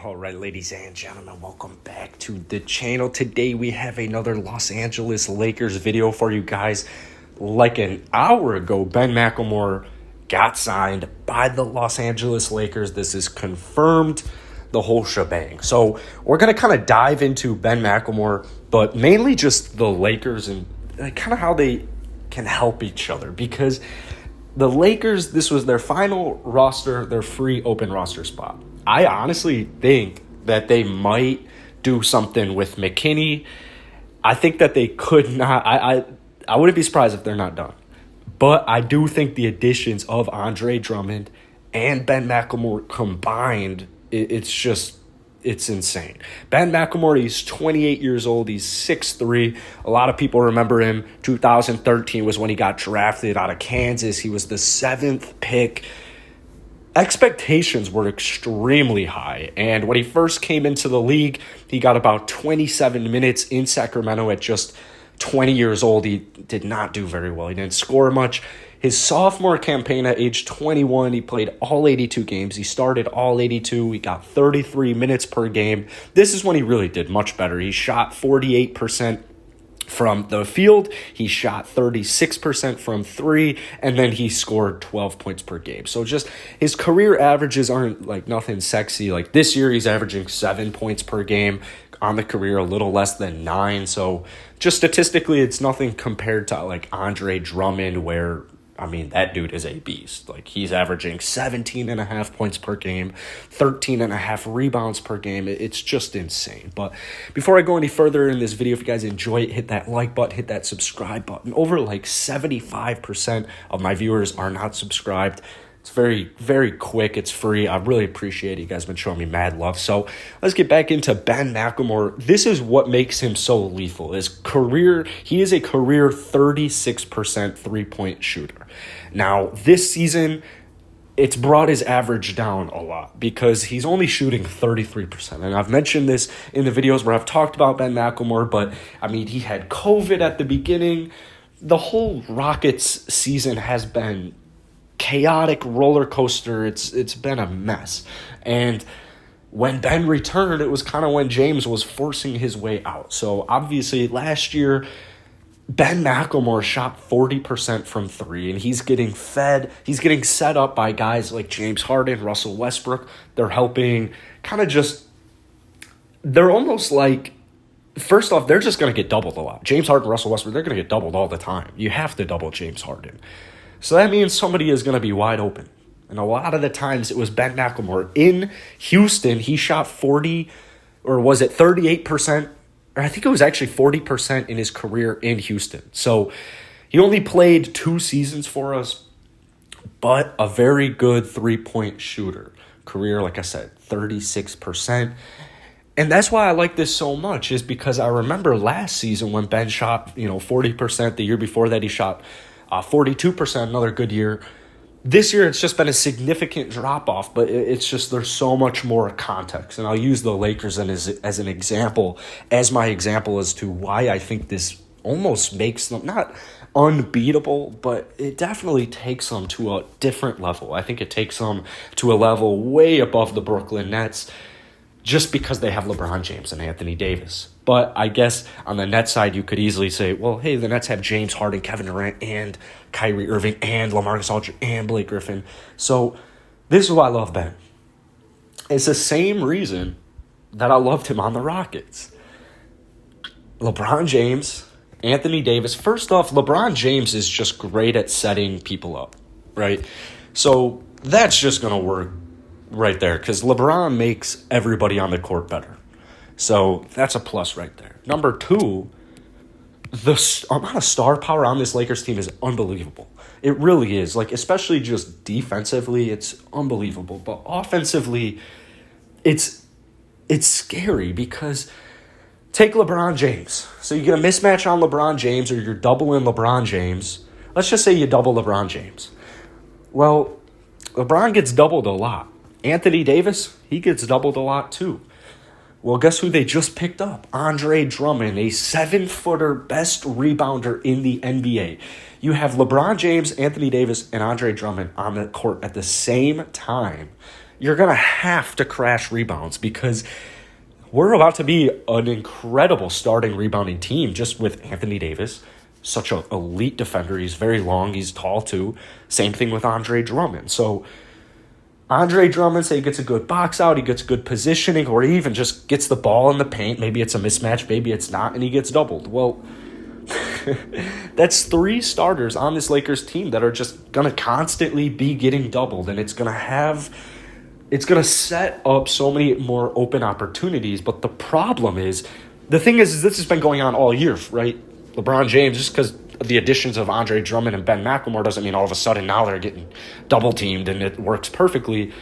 All right, ladies and gentlemen, welcome back to the channel. Today we have another Los Angeles Lakers video for you guys. Like an hour ago, Ben Mclemore got signed by the Los Angeles Lakers. This is confirmed, the whole shebang. So we're going to kind of dive into Ben Mclemore, but mainly just the Lakers and kind of how they can help each other, because the Lakers, this was their final roster, their free open roster spot. I honestly think that they might do something with McKinney. I think that they could not. I wouldn't be surprised if they're not done. But I do think the additions of Andre Drummond and Ben Mclemore combined, it's insane. Ben Mclemore, he's 28 years old. He's 6'3". A lot of people remember him. 2013 was when he got drafted out of Kansas. He was the 7th pick. Expectations were extremely high, and when he first came into the league, he got about 27 minutes in Sacramento at just 20 years old. He did not do very well. He didn't score much. His sophomore campaign at age 21, he played all 82 games. He started all 82. He got 33 minutes per game. This is when he really did much better. He shot 48% from the field, he shot 36% from three, and then he scored 12 points per game. So just his career averages aren't like nothing sexy. Like this year, he's averaging 7 points per game. On the career, a little less than 9. So just statistically, it's nothing compared to like Andre Drummond, where I mean, that dude is a beast. Like, he's averaging 17.5 points per game, 13.5 rebounds per game. It's just insane. But before I go any further in this video, if you guys enjoy it, hit that like button, hit that subscribe button. Over like 75% of my viewers are not subscribed. It's very, very quick. It's free. I really appreciate it. You guys have been showing me mad love. So let's get back into Ben Mclemore. This is what makes him so lethal. He is a career 36% three-point shooter. Now, this season, it's brought his average down a lot because he's only shooting 33%. And I've mentioned this in the videos where I've talked about Ben Mclemore, but I mean, he had COVID at the beginning. The whole Rockets season has been chaotic roller coaster. It's been a mess. And when Ben returned, it was kind of when James was forcing his way out. So obviously last year, Ben Mclemore shot 40% from three, and he's getting set up by guys like James Harden, Russell Westbrook. They're helping they're almost like, first off, they're just going to get doubled a lot. James Harden, Russell Westbrook, they're going to get doubled all the time. You have to double James Harden. So that means somebody is going to be wide open. And a lot of the times it was Ben Mclemore. In Houston, he shot 38%? Or I think it was actually 40% in his career in Houston. So he only played 2 seasons for us, but a very good three-point shooter. Career, like I said, 36%. And that's why I like this so much, is because I remember last season when Ben shot 40%. The year before that, he shot 42%, another good year. This year, it's just been a significant drop-off, but it's just there's so much more context. And I'll use the Lakers as an example, as my example as to why I think this almost makes them not unbeatable, but it definitely takes them to a different level. I think it takes them to a level way above the Brooklyn Nets, just because they have LeBron James and Anthony Davis. But I guess on the Nets side, you could easily say, well, hey, the Nets have James Harden, Kevin Durant, and Kyrie Irving, and LaMarcus Aldridge, and Blake Griffin. So this is why I love Ben. It's the same reason that I loved him on the Rockets. LeBron James, Anthony Davis. First off, LeBron James is just great at setting people up, right? So that's just going to work right there, because LeBron makes everybody on the court better. So that's a plus right there. Number 2, the amount of star power on this Lakers team is unbelievable. It really is. Like, especially just defensively, it's unbelievable. But offensively, it's scary, because take LeBron James. So you get a mismatch on LeBron James, or you're doubling LeBron James. Let's just say you double LeBron James. Well, LeBron gets doubled a lot. Anthony Davis, he gets doubled a lot too. Well, guess who they just picked up? Andre Drummond, a 7-footer, best rebounder in the NBA. You have LeBron James, Anthony Davis, and Andre Drummond on the court at the same time. you're going to have to crash rebounds because we're about to be an incredible starting rebounding team just with Anthony Davis, such an elite defender. He's very long. He's tall, too. Same thing with Andre Drummond. So Andre Drummond, say he gets a good box out, he gets good positioning, or he even just gets the ball in the paint. Maybe it's a mismatch, maybe it's not, and he gets doubled. Well, that's 3 starters on this Lakers team that are just going to constantly be getting doubled, and it's going to set up so many more open opportunities. But the problem is, the thing is this has been going on all year, right? LeBron James, just because of the additions of Andre Drummond and Ben Mclemore doesn't mean all of a sudden now they're getting double teamed and it works perfectly.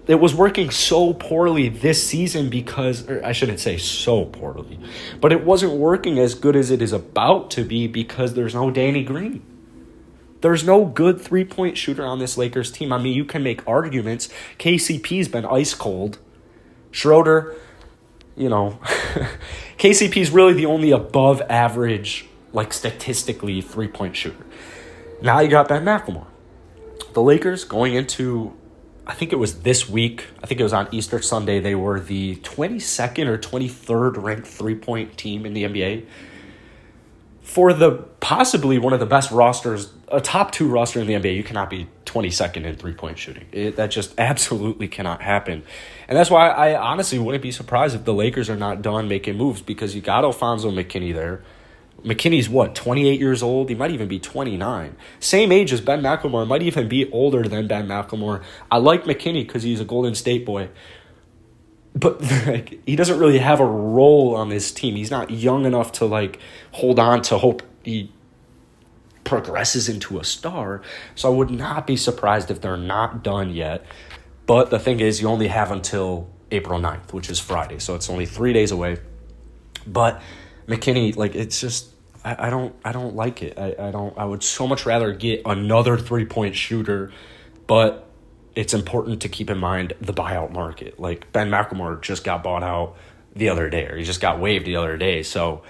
It was working so poorly this season because, or I shouldn't say so poorly, but it wasn't working as good as it is about to be because there's no Danny Green. There's no good three-point shooter on this Lakers team. I mean, you can make arguments. KCP's been ice cold. Schroeder, KCP's really the only above average, like statistically, three-point shooter. Now you got Ben Mclemore. The Lakers going into, I think it was this week, I think it was on Easter Sunday, they were the 22nd or 23rd ranked three-point team in the NBA. For the possibly one of the best rosters, a top 2 roster in the NBA, you cannot be 22nd in three-point shooting. That just absolutely cannot happen. And that's why I honestly wouldn't be surprised if the Lakers are not done making moves because you got Alfonso McKinney there. McKinney's 28 years old? He might even be 29. Same age as Ben McLemore, might even be older than Ben McLemore. I like McKinney because he's a Golden State boy. But he doesn't really have a role on this team. He's not young enough to hold on to hope he progresses into a star. So I would not be surprised if they're not done yet. But the thing is, you only have until April 9th, which is Friday. So it's only 3 days away. But McKinney, it's just I don't like it. I would so much rather get another 3-point shooter, but it's important to keep in mind the buyout market. Like Ben McLemore just got bought out the other day, or he just got waived the other day. So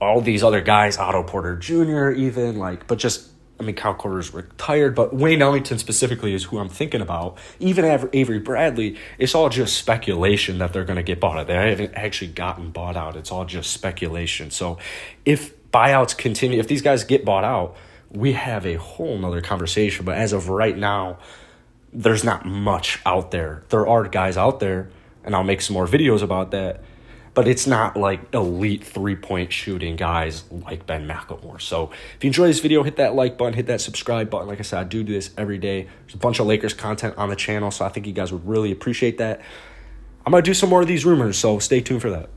all these other guys, Otto Porter Jr. even, Kyle Korver's retired, but Wayne Ellington specifically is who I'm thinking about. Even Avery Bradley, it's all just speculation that they're going to get bought out. They haven't actually gotten bought out. It's all just speculation. So if buyouts continue, if these guys get bought out, we have a whole nother conversation. But as of right now, there's not much out there. There are guys out there, and I'll make some more videos about that, but it's not like elite three-point shooting guys like Ben McLemore. So if you enjoy this video, hit that like button, hit that subscribe button. Like I said, I do this every day. There's a bunch of Lakers content on the channel, so I think you guys would really appreciate that. I'm going to do some more of these rumors, so stay tuned for that.